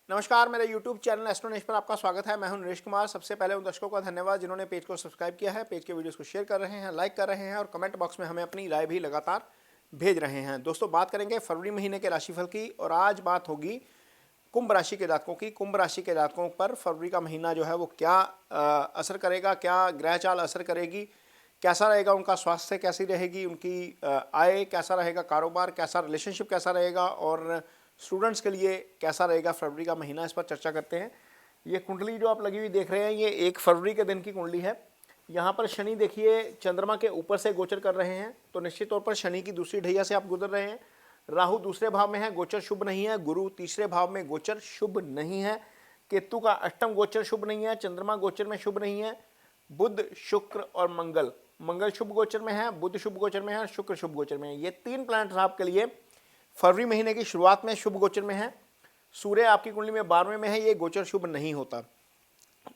नमस्कार, मेरे YouTube channel एस्ट्रोनेश पर आपका स्वागत है। मैं हूं नरेश कुमार। सबसे पहले उन दर्शकों का धन्यवाद जिन्होंने पेज को सब्सक्राइब किया है, पेज के वीडियोस को शेयर कर रहे हैं, लाइक कर रहे हैं और कमेंट बॉक्स में हमें अपनी राय भी लगातार भेज रहे हैं। दोस्तों, बात करेंगे फरवरी महीने के राशिफल की और आज बात होगी कुंभ राशि के जातकों की। कुंभ राशि के जातकों पर फरवरी का महीना जो है वो क्या असर करेगा, क्या ग्रह चाल असर करेगी, कैसा रहेगा उनका स्वास्थ्य, कैसी रहेगी उनकी आय, कैसा रहेगा कारोबार, कैसा रिलेशनशिप कैसा रहेगा और स्टूडेंट्स के लिए कैसा रहेगा फरवरी का महीना, इस पर चर्चा करते हैं। ये कुंडली जो आप लगी हुई देख रहे हैं ये 1 फरवरी के दिन की कुंडली है। यहाँ पर शनि देखिए चंद्रमा के ऊपर से गोचर कर रहे हैं, तो निश्चित तौर पर शनि की दूसरी ढैया से आप गुजर रहे हैं। राहु दूसरे भाव में है, गोचर शुभ नहीं है। गुरु तीसरे भाव में, गोचर शुभ नहीं है। केतु का अष्टम गोचर शुभ नहीं है। चंद्रमा गोचर में शुभ नहीं है। बुध, शुक्र और मंगल शुभ गोचर में है, बुध शुभ गोचर में है और शुक्र शुभ गोचर में है। ये 3 प्लैनेट्स आपके लिए फरवरी महीने की शुरुआत में शुभ गोचर में है। सूर्य आपकी कुंडली में 12वें में है, ये गोचर शुभ नहीं होता।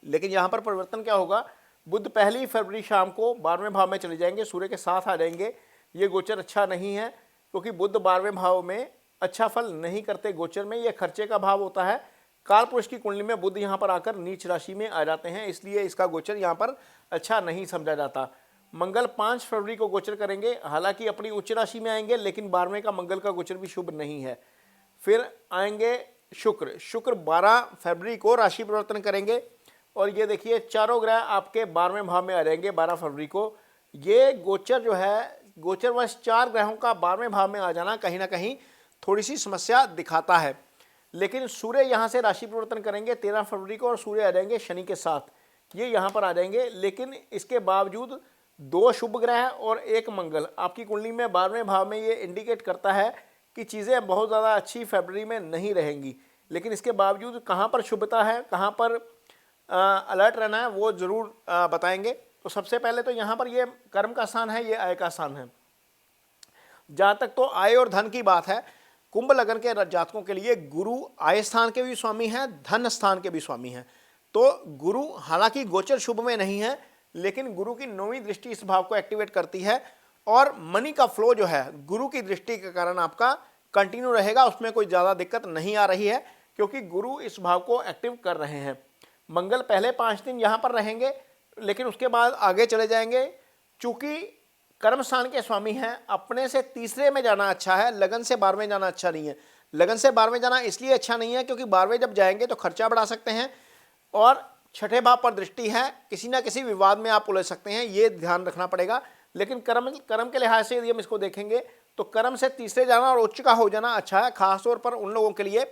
लेकिन यहाँ पर परिवर्तन क्या होगा, बुध 1 फरवरी शाम को 12वें भाव में चले जाएंगे, सूर्य के साथ आ जाएंगे। ये गोचर अच्छा नहीं है क्योंकि बुध 12वें भाव में अच्छा फल नहीं करते। गोचर में ये खर्चे का भाव होता है। काल पुरुष की कुंडली में बुध यहाँ पर आकर नीच राशि में आ जाते हैं, इसलिए इसका गोचर यहाँ पर अच्छा नहीं समझा जाता। मंगल 5 फरवरी को गोचर करेंगे, हालांकि अपनी उच्च राशि में आएंगे, लेकिन 12वें का मंगल का गोचर भी शुभ नहीं है। फिर आएंगे शुक्र 12 फरवरी को राशि परिवर्तन करेंगे और ये देखिए चारों ग्रह आपके 12वें भाव में आ जाएंगे 12 फरवरी को। ये गोचर जो है, गोचरवश 4 ग्रहों का 12वें भाव में आ जाना कहीं ना कहीं थोड़ी सी समस्या दिखाता है। लेकिन सूर्य यहाँ से राशि परिवर्तन करेंगे 13 फरवरी को और सूर्य आ जाएंगे शनि के साथ, ये यहाँ पर आ जाएंगे। लेकिन इसके बावजूद 2 शुभ ग्रह और 1 मंगल आपकी कुंडली में 12वें भाव में, ये इंडिकेट करता है कि चीज़ें बहुत ज़्यादा अच्छी फरवरी में नहीं रहेंगी। लेकिन इसके बावजूद कहाँ पर शुभता है, कहाँ पर अलर्ट रहना है, वो ज़रूर बताएंगे। तो सबसे पहले तो यहाँ पर ये कर्म का स्थान है, ये आय का स्थान है। जहाँ तक तो आय और धन की बात है, कुंभ लग्न के जातकों के लिए गुरु आय स्थान के भी स्वामी हैं, धन स्थान के भी स्वामी हैं। तो गुरु हालांकि गोचर शुभ में नहीं है, लेकिन गुरु की 9वीं दृष्टि इस भाव को एक्टिवेट करती है और मनी का फ्लो जो है गुरु की दृष्टि के कारण आपका कंटिन्यू रहेगा, उसमें कोई ज़्यादा दिक्कत नहीं आ रही है क्योंकि गुरु इस भाव को एक्टिव कर रहे हैं। मंगल पहले 5 दिन यहाँ पर रहेंगे, लेकिन उसके बाद आगे चले जाएंगे। चूंकि कर्म स्थान के स्वामी हैं, अपने से तीसरे में जाना अच्छा है, लगन से 12वें जाना अच्छा नहीं है। लगन से 12वें जाना इसलिए अच्छा नहीं है क्योंकि 12वें जब जाएंगे तो खर्चा बढ़ा सकते हैं और 6ठे भाव पर दृष्टि है, किसी ना किसी विवाद में आप उलझ सकते हैं, ये ध्यान रखना पड़ेगा। लेकिन कर्म के लिहाज से यदि हम इसको देखेंगे तो कर्म से तीसरे जाना और उच्च का हो जाना अच्छा है, खासतौर पर उन लोगों के लिए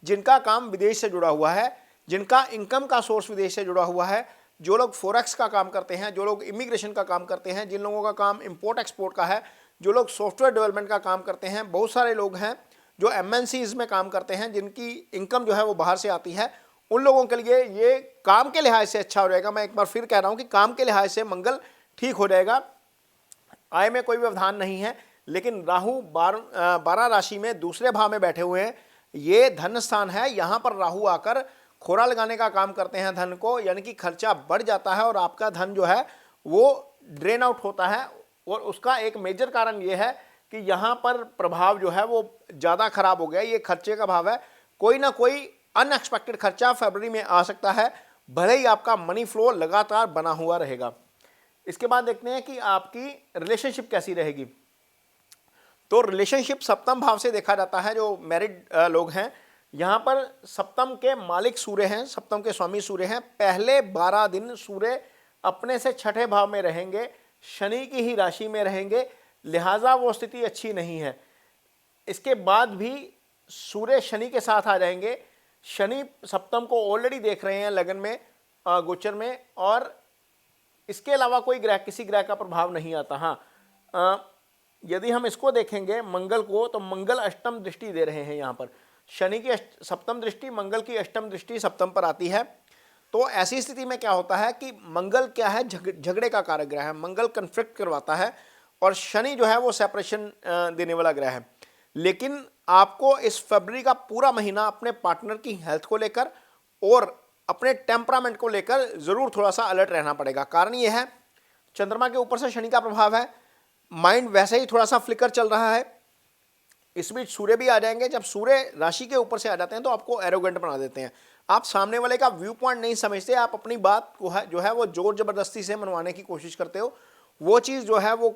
जिनका काम विदेश से जुड़ा हुआ है, जिनका इनकम का सोर्स विदेश से जुड़ा हुआ है, जो लोग फॉरेक्स का काम करते हैं, जो लोग इमिग्रेशन का काम करते हैं, जिन लोगों का काम इंपोर्ट एक्सपोर्ट का है, जो लोग सॉफ्टवेयर डेवलपमेंट का काम करते हैं। बहुत सारे लोग हैं जो MNCs में काम करते हैं, जिनकी इनकम जो है वो बाहर से आती है। उन लोगों के लिए ये काम के लिहाज से अच्छा हो जाएगा। मैं एक बार फिर कह रहा हूँ कि काम के लिहाज से मंगल ठीक हो जाएगा, आय में कोई व्यवधान नहीं है। लेकिन राहु 12 राशि में दूसरे भाव में बैठे हुए हैं, ये धन स्थान है। यहाँ पर राहु आकर खोरा लगाने का काम करते हैं धन को, यानी कि खर्चा बढ़ जाता है और आपका धन जो है वो ड्रेन आउट होता है। और उसका एक मेजर कारण ये है कि यहाँ पर प्रभाव जो है वो ज़्यादा खराब हो गया। ये खर्चे का भाव है, कोई ना कोई अनएक्सपेक्टेड खर्चा फरवरी में आ सकता है, भले ही आपका मनी फ्लो लगातार बना हुआ रहेगा। इसके बाद देखते हैं कि आपकी रिलेशनशिप कैसी रहेगी। तो रिलेशनशिप सप्तम भाव से देखा जाता है। जो मैरिड लोग हैं, यहाँ पर सप्तम के मालिक सूर्य हैं, सप्तम के स्वामी सूर्य हैं। पहले 12 दिन सूर्य अपने से 6ठे भाव में रहेंगे, शनि की ही राशि में रहेंगे, लिहाजा वो स्थिति अच्छी नहीं है। इसके बाद भी सूर्य शनि के साथ आ जाएंगे। शनि सप्तम को ऑलरेडी देख रहे हैं लगन में, गोचर में, और इसके अलावा कोई ग्रह, किसी ग्रह का प्रभाव नहीं आता। हाँ, यदि हम इसको देखेंगे मंगल को, तो मंगल अष्टम दृष्टि दे रहे हैं। यहाँ पर शनि की सप्तम दृष्टि, मंगल की अष्टम दृष्टि सप्तम पर आती है। तो ऐसी स्थिति में क्या होता है कि मंगल क्या है, झगड़े का कारक ग्रह है। मंगल कन्फ्लिक्ट करवाता है और शनि जो है वो सेपरेशन देने वाला ग्रह है। लेकिन आपको इस फरवरी का पूरा महीना अपने पार्टनर की हेल्थ को लेकर और अपने टेम्परामेंट को लेकर ज़रूर थोड़ा सा अलर्ट रहना पड़ेगा। कारण ये है, चंद्रमा के ऊपर से शनि का प्रभाव है, माइंड वैसे ही थोड़ा सा फ्लिकर चल रहा है, इस बीच सूर्य भी आ जाएंगे। जब सूर्य राशि के ऊपर से आ जाते हैं तो आपको एरोगेंट बना देते हैं, आप सामने वाले का व्यू पॉइंट नहीं समझते, आप अपनी बात को जो है वो जोर जबरदस्ती से मनवाने की कोशिश करते हो। वो चीज़ जो है वो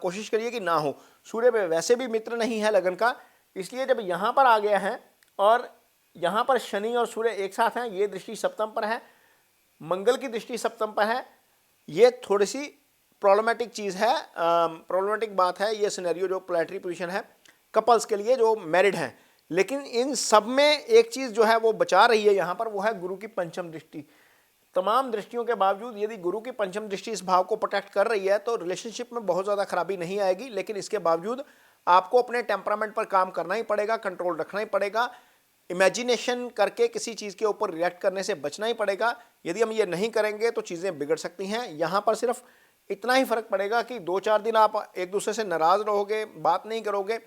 कोशिश करिए कि ना हो। सूर्य पे वैसे भी मित्र नहीं है लगन का, इसलिए जब यहाँ पर आ गया है और यहाँ पर शनि और सूर्य एक साथ हैं, ये दृष्टि सप्तम पर है, मंगल की दृष्टि सप्तम पर है, ये थोड़ी सी प्रॉब्लमेटिक चीज़ है, प्रॉब्लमेटिक बात है ये सिनेरियो जो प्लैनेटरी पोजीशन है कपल्स के लिए जो मैरिड हैं। लेकिन इन सब में एक चीज़ जो है वो बचा रही है यहाँ पर, वो है गुरु की पंचम दृष्टि। तमाम दृष्टियों के बावजूद यदि गुरु की पंचम दृष्टि इस भाव को प्रोटेक्ट कर रही है तो रिलेशनशिप में बहुत ज़्यादा खराबी नहीं आएगी। लेकिन इसके बावजूद आपको अपने टेम्परामेंट पर काम करना ही पड़ेगा, कंट्रोल रखना ही पड़ेगा, इमेजिनेशन करके किसी चीज़ के ऊपर रिएक्ट करने से बचना ही पड़ेगा। यदि हम ये नहीं करेंगे तो चीज़ें बिगड़ सकती हैं। यहाँ पर सिर्फ इतना ही फर्क पड़ेगा कि 2-4 दिन आप एक दूसरे से नाराज़ रहोगे, बात नहीं करोगे,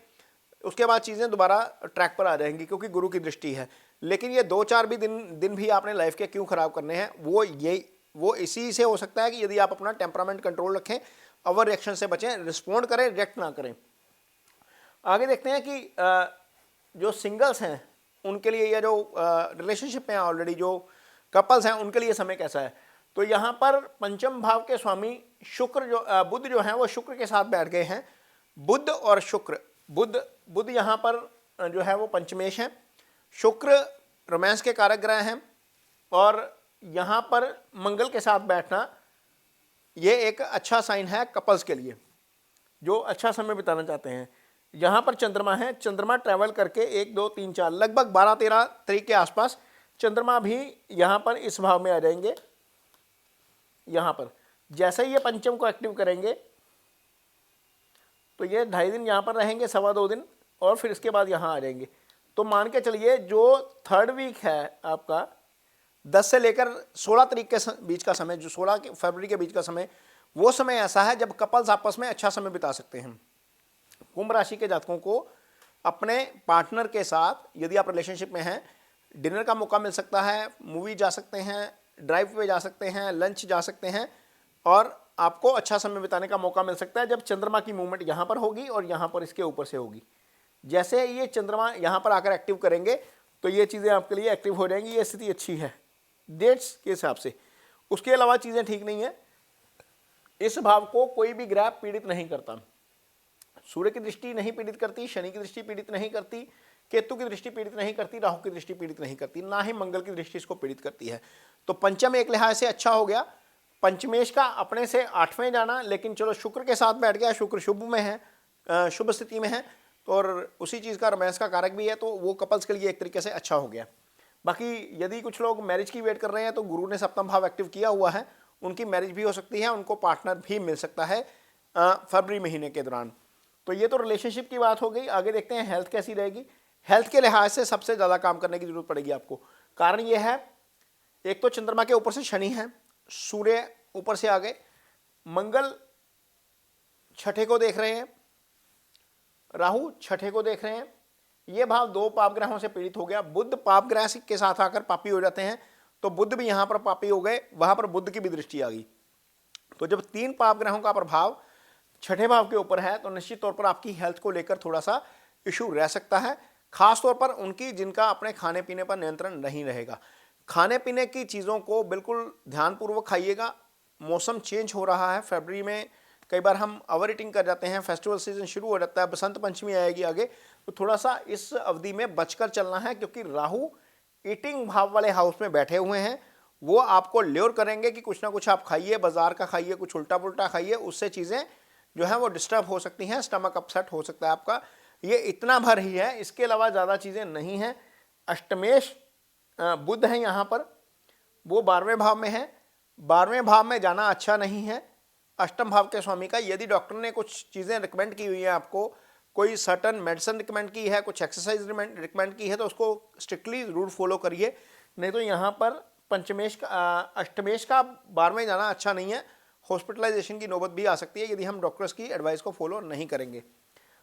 उसके बाद चीज़ें दोबारा ट्रैक पर आ जाएंगी क्योंकि गुरु की दृष्टि है। लेकिन ये 2-4 भी दिन भी आपने लाइफ के क्यों ख़राब करने हैं, वो इसी से हो सकता है कि यदि आप अपना टेम्परामेंट कंट्रोल रखें, ओवर रिएक्शन से बचें, रिस्पॉन्ड करें, रिएक्ट ना करें। आगे देखते हैं कि जो सिंगल्स हैं उनके लिए, या जो रिलेशनशिप में ऑलरेडी जो कपल्स हैं उनके लिए समय कैसा है। तो यहाँ पर पंचम भाव के स्वामी शुक्र बुध जो हैं वो शुक्र के साथ बैठ गए हैं। बुध और शुक्र, बुध यहाँ पर जो है वो पंचमेश है, शुक्र रोमांस के कारक ग्रह हैं, और यहाँ पर मंगल के साथ बैठना ये एक अच्छा साइन है कपल्स के लिए जो अच्छा समय बिताना चाहते हैं। यहाँ पर चंद्रमा है, चंद्रमा ट्रैवल करके 1, 2, 3, 4 लगभग 12-13 तारीख के आसपास चंद्रमा भी यहाँ पर इस भाव में आ जाएंगे। यहाँ पर जैसे ही ये पंचम को एक्टिव करेंगे तो ये 2.5 दिन यहाँ पर रहेंगे, 2.25 दिन, और फिर इसके बाद यहाँ आ जाएंगे। तो मान के चलिए जो 3rd वीक है आपका 10 से लेकर 16 तारीख के बीच का समय, जो 16 फरवरी के बीच का समय, वो समय ऐसा है जब कपल्स आपस में अच्छा समय बिता सकते हैं। कुंभ राशि के जातकों को अपने पार्टनर के साथ यदि आप रिलेशनशिप में हैं, डिनर का मौका मिल सकता है, मूवी जा सकते हैं, ड्राइव पे जा सकते हैं, लंच जा सकते हैं, और आपको अच्छा समय बिताने का मौका मिल सकता है जब चंद्रमा की मूवमेंट यहाँ पर होगी और यहाँ पर इसके ऊपर से होगी। जैसे ये चंद्रमा यहाँ पर आकर एक्टिव करेंगे तो ये चीज़ें आपके लिए एक्टिव हो जाएंगी। ये स्थिति अच्छी है डेट्स के हिसाब से। उसके अलावा चीज़ें ठीक नहीं है। इस भाव को कोई भी ग्रह पीड़ित नहीं करता। सूर्य की दृष्टि नहीं पीड़ित करती, शनि की दृष्टि पीड़ित नहीं करती, केतु की दृष्टि पीड़ित नहीं करती, राहु की दृष्टि पीड़ित नहीं करती, ना ही मंगल की दृष्टि इसको पीड़ित करती है। तो पंचम एक लिहाज से अच्छा हो गया। पंचमेश का अपने से 8वें जाना, लेकिन चलो शुक्र के साथ बैठ गया, शुक्र शुभ में है, शुभ स्थिति में है, और उसी चीज़ का रोमांस का कारक भी है, तो वो कपल्स के लिए एक तरीके से अच्छा हो गया। बाकी यदि कुछ लोग मैरिज की वेट कर रहे हैं तो गुरु ने सप्तम भाव एक्टिव किया हुआ है, उनकी मैरिज भी हो सकती है, उनको पार्टनर भी मिल सकता है फरवरी महीने के दौरान। तो ये तो रिलेशनशिप की बात हो गई। आगे देखते हैं हेल्थ कैसी रहेगी। हेल्थ के लिहाज से सबसे ज़्यादा काम करने की जरूरत पड़ेगी आपको। कारण ये है, एक तो चंद्रमा के ऊपर से शनि है, सूर्य ऊपर से आ गए, मंगल 6ठे को देख रहे हैं, राहु 6ठे को देख रहे हैं। ये भाव 2 पाप ग्रहों से पीड़ित हो गया। बुध पाप ग्रह के साथ आकर पापी हो जाते हैं, तो बुध भी यहाँ पर पापी हो गए, वहाँ पर बुध की भी दृष्टि आ गई। तो जब 3 पाप ग्रहों का प्रभाव 6ठे भाव के ऊपर है तो निश्चित तौर पर आपकी हेल्थ को लेकर थोड़ा सा इशू रह सकता है, खास तौर पर उनकी जिनका अपने खाने पीने पर नियंत्रण नहीं रहेगा। खाने पीने की चीज़ों को बिल्कुल ध्यानपूर्वक खाइएगा। मौसम चेंज हो रहा है, फरवरी में कई बार हम ओवर ईटिंग कर जाते हैं, फेस्टिवल सीजन शुरू हो जाता है, बसंत पंचमी आएगी आगे, तो थोड़ा सा इस अवधि में बचकर चलना है, क्योंकि राहु ईटिंग भाव वाले हाउस में बैठे हुए हैं। वो आपको ल्योर करेंगे कि कुछ ना कुछ आप खाइए, बाजार का खाइए, कुछ उल्टा पुल्टा खाइए, उससे चीज़ें जो है वो डिस्टर्ब हो सकती हैं, स्टमक अपसेट हो सकता है आपका। ये इतना भर ही है, इसके अलावा ज़्यादा चीज़ें नहीं हैं। अष्टमेश बुध है यहाँ पर, वो 12वें भाव में है। 12वें भाव में जाना अच्छा नहीं है अष्टम भाव के स्वामी का। यदि डॉक्टर ने कुछ चीज़ें रिकमेंड की हुई हैं आपको, कोई सर्टन मेडिसिन रिकमेंड की है, कुछ एक्सरसाइज रिकमेंड की है, तो उसको स्ट्रिक्टली रूल फॉलो करिए। नहीं तो यहाँ पर पंचमेश का अष्टमेश का 12वें जाना अच्छा नहीं है। हॉस्पिटलाइजेशन की नौबत भी आ सकती है यदि हम डॉक्टर्स की एडवाइस को फॉलो नहीं करेंगे।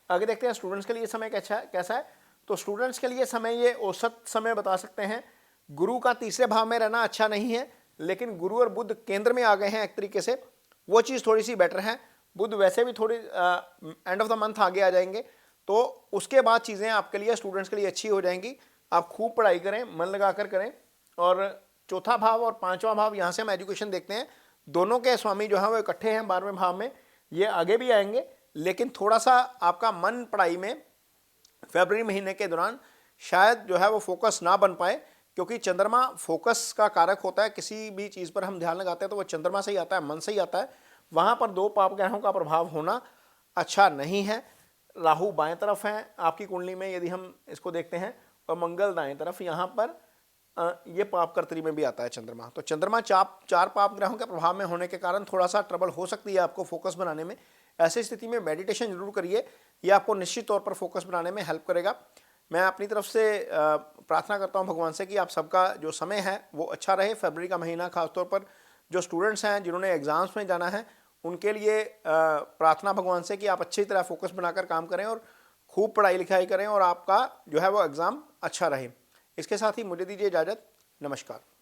आगे देखते हैं स्टूडेंट्स के लिए समय कैसा है। तो स्टूडेंट्स के लिए समय ये औसत समय बता सकते हैं। गुरु का 3रे भाव में रहना अच्छा नहीं है, लेकिन गुरु और बुध केंद्र में आ गए हैं एक तरीके से, वो चीज़ थोड़ी सी बेटर है। बुध वैसे भी थोड़ी एंड ऑफ द मंथ आगे आ जाएंगे, तो उसके बाद चीज़ें आपके लिए, स्टूडेंट्स के लिए अच्छी हो जाएंगी। आप खूब पढ़ाई करें, मन लगाकर करें। और चौथा भाव और पांचवा भाव, यहाँ से हम एजुकेशन देखते हैं, दोनों के स्वामी जो है वो इकट्ठे हैं 12वें भाव में। ये आगे भी आएंगे, लेकिन थोड़ा सा आपका मन पढ़ाई में फरवरी महीने के दौरान शायद जो है वो फोकस ना बन पाए, क्योंकि चंद्रमा फोकस का कारक होता है। किसी भी चीज़ पर हम ध्यान लगाते हैं तो वो चंद्रमा से ही आता है, मन से ही आता है। वहाँ पर दो पाप ग्रहों का प्रभाव होना अच्छा नहीं है। राहु बाएं तरफ हैं आपकी कुंडली में यदि हम इसको देखते हैं, और मंगल दाएं तरफ। यहाँ पर ये पाप कर्तरी में भी आता है चंद्रमा। तो चंद्रमा चार पाप ग्रहों के प्रभाव में होने के कारण थोड़ा सा ट्रबल हो सकती है आपको फोकस बनाने में। ऐसी स्थिति में मेडिटेशन जरूर करिए, ये आपको निश्चित तौर पर फोकस बनाने में हेल्प करेगा। मैं अपनी तरफ से प्रार्थना करता हूं भगवान से कि आप सबका जो समय है वो अच्छा रहे। फरवरी का महीना खासतौर पर जो स्टूडेंट्स हैं जिन्होंने एग्जाम्स में जाना है, उनके लिए प्रार्थना भगवान से कि आप अच्छी तरह फोकस बनाकर काम करें और खूब पढ़ाई लिखाई करें और आपका जो है वो एग्ज़ाम अच्छा रहे। इसके साथ ही मुझे दीजिए इजाज़त। नमस्कार।